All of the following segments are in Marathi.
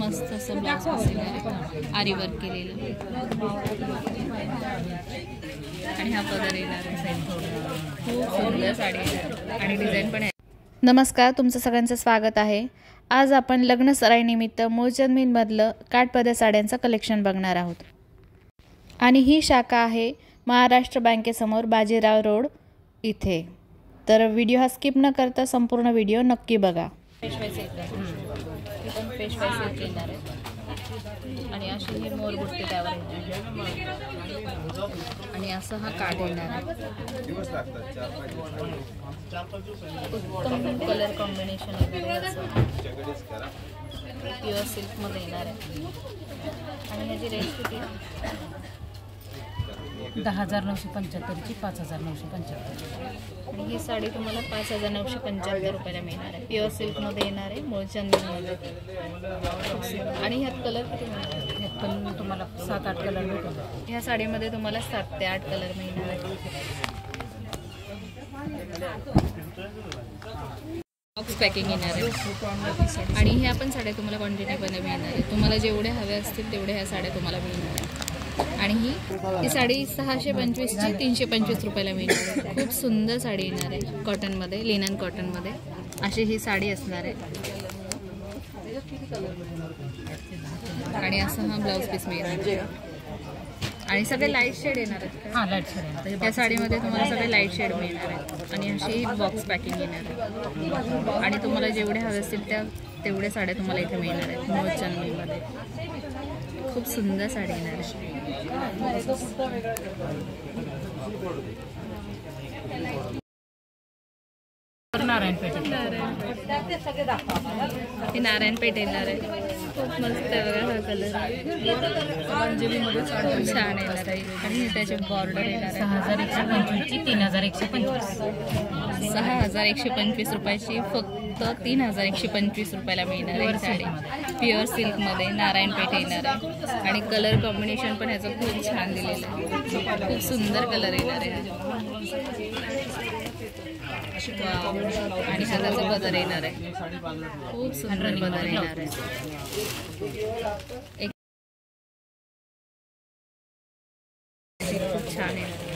मस्त असं ब्लाउज पीस आहे, आरी वर्क केलेलं आणि हा पदर येणार आहे। खूप सुंदर साडी आहे आणि डिझाईन पण आहे। नमस्कार, तुमचं सगळ्यांचं स्वागत आहे। आज आपण लग्न सराईनिमित्त मूळचंदमधलं काठपदर साड्यांचं कलेक्शन बघणार आहोत आणि ही शाखा आहे महाराष्ट्र बँकेसमोर बाजीराव रोड इथे। तर व्हिडिओ हा स्किप न करता संपूर्ण व्हिडिओ नक्की बघा। पेशवाई सिल्क येणार आहे आणि अशी ही मोर बुट्टी त्यावर आणि असं हा काठ येणार आहे। उत्तम कलर कॉम्बिनेशन प्युअर सिल्क मध्ये येणार आहे आणि ह्याची रेंज किती? 10,975 ची 5,975 आणि ही साडी तुम्हाला 5,975 रुपयाला मिळणार आहे। प्युअर सिल्क मध्ये येणार आहे, मूळचंदमध्ये। आणि ह्यात कलर किती मिळणार? ह्यात पण तुम्हाला 7-8 कलर भेटतील। ह्या साडीमध्ये तुम्हाला 7 ते 8 कलर मिळणार आहे। बॉक्स पॅकिंग येणार आहे आणि ह्या पण साड्या तुम्हाला क्वांटिटीमध्ये मिळणार आहे। तुम्हाला जेवढे हवे असतील तेवढे ह्या साड्या तुम्हाला मिळणार आहे। आणि ही साडी 625 ची 325 रुपयाला मिळणार आहे। खूप सुंदर साडी येणार आहे, कॉटनमध्ये, लिनन कॉटनमध्ये अशी ही साडी असणार आहे आणि असं हा ब्लाऊज पीस मिळणार आहे आणि सगळे लाईट शेड येणार आहेत। हां, लाईट शेड येणार। या साडीमध्ये तुम्हाला सगळे लाईट शेड मिळणार आहेत आणि अशी बॉक्स पॅकिंग येणार आहे आणि तुम्हाला जेवढे हवे असतील तेवढे साड्या तुम्हाला इथे मिळणार आहेत मूळचंदमध्ये। खूप सुंदर साडी येणार आहे। नारायणपेठ ही नारायणपेठ येणार आहे। खूप मस्त आहे बघा, हा कलर अंजलीमध्ये छान येणार आहे आणि त्याचे बॉर्डर येणार आहे। 6,125 ची 3,125 6,125 रुपयाची फक्त 3,125 रुपयाला मिळणार आहे साडी। प्युअर सिल्कमध्ये नारायणपेठ येणार आहे आणि कलर कॉम्बिनेशन पण ह्याचं खूप छान दिलेलं आहे। खूप सुंदर कलर येणार आहे आणि हाताचा पदर येणार आहे। खूप सुंदर पदर येणार आहे। खूप छान येणार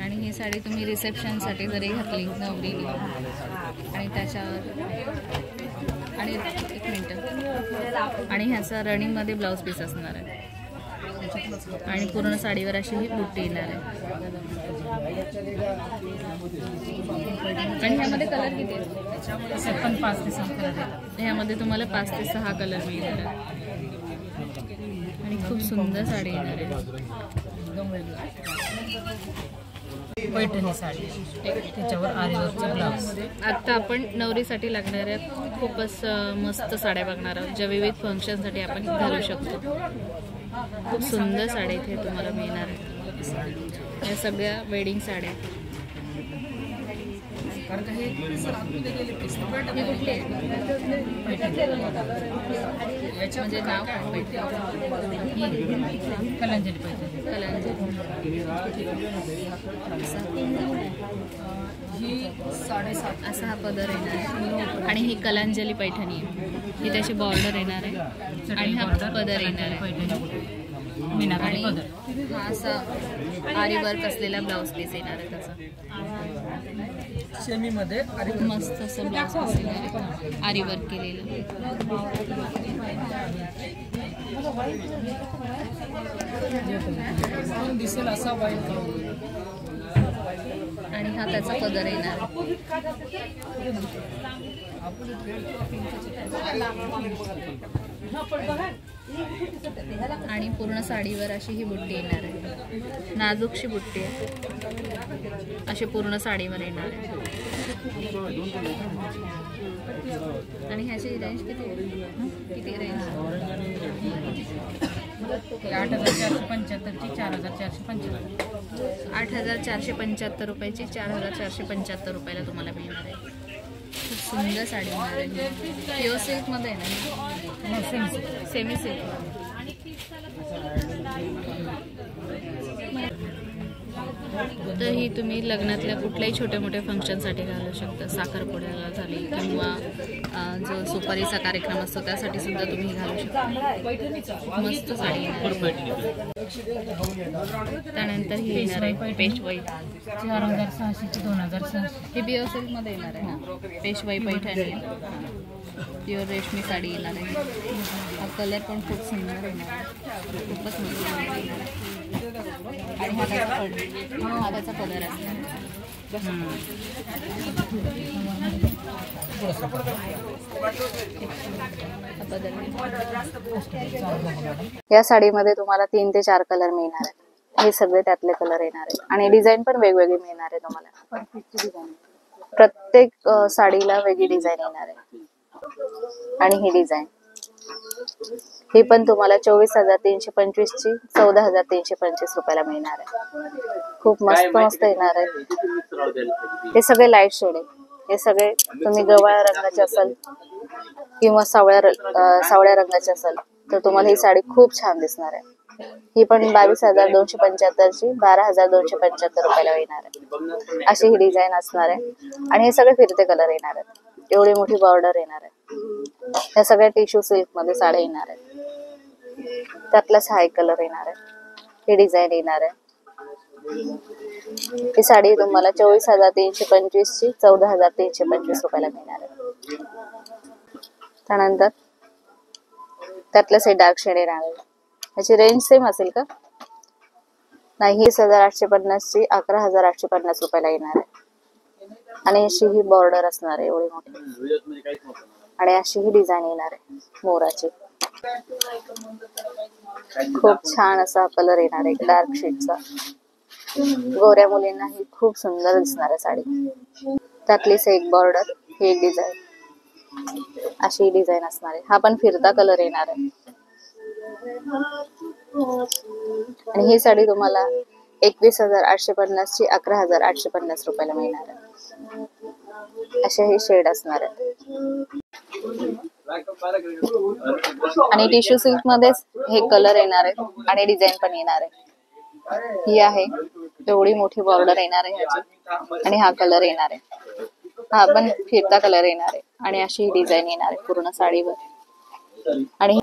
आणि ही साडी तुम्ही रिसेप्शनसाठी जरी घातली नवरीने आणि त्याच्यावर आणि एक मिनटं आणि ह्याचा रनिंगमध्ये ब्लाऊज पीस असणार आहे आणि पूर्ण साडीवर अशी ही बुट्टी येणार आहे आणि ह्यामध्ये कलर किती आहेत? पण 5 ते 6 कलर आहेत। ह्यामध्ये तुम्हाला 5 ते 6 कलर मिळणार आहे आणि खूप सुंदर साडी येणार आहे। पैठणी साडी, त्याच्यावर आरी वर्कचा ब्लाऊज। आता आपण नवरीसाठी लागणाऱ्या खूपच मस्त साड्या बघणार आहोत, ज्या विविध फंक्शनसाठी आपण घालू शकतो। खूप सुंदर साड्या इथे तुम्हाला मिळणार आहेत। या सगळ्या वेडिंग साड्या म्हणजे नाव काय? कलांजली पैठणी। असा हा पदर येणार आणि ही कलांजली पैठणी आहे। ही त्याची बॉर्डर येणार आहे आणि हा पदर येणार आहे मीनाकारी पदर। हा असा आरी वर्क असलेला ब्लाऊज पीस येणार आहे त्याचा। सेमीमध्ये मस्त असं ब्लाऊज पीस येणार आहे, आरी वर्क केलेलं दिसेल असा वाईट आणि हा त्याचा पदर येणार आणि पूर्ण साडीवर अशी ही बुट्टी येणार आहे, नाजूकशी बुट्टी आहे, अशी पूर्ण साडीवर येणार आहे आणि ह्याची रेंज किती रेंज? 8,475 ची 4,475। 8,475 रुपयाची 4,475 रुपयाला तुम्हाला मिळणार आहे। खूप सुंदर साडी मिळणार आहे। प्युअर सिल्कमध्ये आहे ना, सेमी सिल्क। तर ही तुम्ही लग्नातल्या कुठल्याही छोट्या मोठ्या फंक्शनसाठी घालू शकता. साखरपुड्याला झाली किंवा जो सुपारीचा कार्यक्रम असतो त्यासाठी सुद्धा तुम्ही घालू शकता. मस्त साडी आहे. त्यानंतर ही येणार आहे पेशवाई 4600 ते 2600. हे बिअर सिल्कमध्ये येणार आहे ना. पेशवाई पैठणी प्युअर रेशमी साडी येणार आहे. हा कलर पण खूप सुंदर येणार आहे. खूपच मस्त येणार आहे. आणि हा त्याचा कलर असणार. या साडीमध्ये तुम्हाला 3 ते 4 कलर मिळणार आहेत. हे सगळे त्यातले कलर येणार आहेत आणि डिझाईन पण वेगवेगळी मिळणार आहे तुम्हाला. प्रत्येक साडीला वेगळी डिझाईन येणार आहे. आणि ही डिझाईन ही पण तुम्हाला 24,325 ची 14,325 रुपयाला मिळणार आहे. खूप मस्त मस्त येणार आहे. हे सगळे लाईट शेड आहे. हे सगळे तुम्ही गव्हाळ्या रंगाचे असाल किंवा सावळ्या रंगाचे असाल तर तुम्हाला ही साडी खूप छान दिसणार आहे. ही पण 22,275 ची 12,275 रुपयाला येणार आहे. अशी ही डिझाईन असणार आहे. आणि हे सगळे फिरते कलर येणार आहेत. एवढी मोठी बॉर्डर येणार आहे. ह्या सगळ्या टिश्यू सिल्क मध्ये साड्या येणार आहेत. त्यातलाच हा एक कलर येणार आहे. ही डिझाईन येणार आहे. ही साडी तुम्हाला 24,325 ची 14,325 रुपयाला मिळणार आहे. त्यानंतर त्यातलंच हे डार्क शेड येणार आहे. याची रेंज सेम असेल का? नाही, 20,850 ची 11,850 रुपयाला येणार आहे. आणि अशी ही बॉर्डर असणार आहे एवढी मोठी. आणि अशी ही डिझाईन येणार आहे मोराची. खूप छान असा कलर येणार आहे डार्क शेडचा. गोऱ्या मुलींना ही खूप सुंदर दिसणार आहे साडी. त्यातलीच एक बॉर्डर, ही एक डिझाईन, अशी डिझाईन असणार आहे. हा पण फिरता कलर येणार आहे. आणि ही साडी तुम्हाला 21,850 ची 11,850 रुपयाला मिळणार आहे. असे हे शेड असणार आहेत. आणि टिश्यू सिल्क मध्येच हे कलर येणार आहे आणि डिझाईन पण येणार आहे. ही आहे एवढी मोठी बॉर्डर येणार आहे ह्याची. आणि हा कलर येणार आहे. हा पण फिरता कलर येणार आहे. आणि अशी ही डिझाईन येणार आहे पूर्ण साडीवर. आणि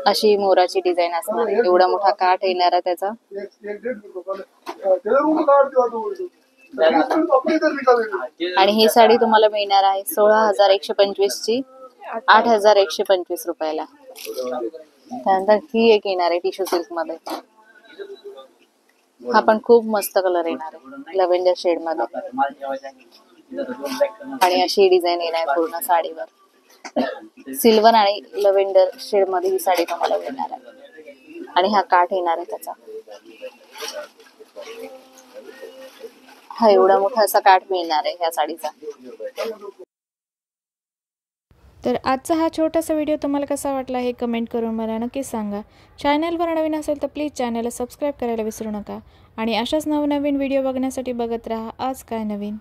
अशी मोराची डिझाईन असणार आहे. एवढा मोठा काठ येणार आहे त्याचा. आणि ही साडी तुम्हाला मिळणार आहे 16,125 ची 8,125 रुपयाला. त्यानंतर ही एक येणार आहे टिश्यू सिल्क मध्ये. हा पण खूप मस्त कलर येणार आहे लव्हेंडर शेड मध्ये. आणि अशी डिझाईन येणार आहे पूर्ण साडीवर. सिल्वर आणि लव्हेंडर शेड मध्ये ही साडी तुम्हाला मिळणार आहे. आणि हा काठ येणार आहे त्याचा. हा एवढा मोठा असा काठ मिळणार आहे ह्या साडीचा. तर आजचा हा छोटासा व्हिडिओ तुम्हाला कसा वाटला हे कमेंट करून मला नक्कीच सांगा. चॅनलवर नवीन असेल तर प्लीज चॅनलला सबस्क्राईब करायला विसरू नका. आणि अशाच नवनवीन व्हिडिओ बघण्यासाठी बघत राहा आज काय नवीन.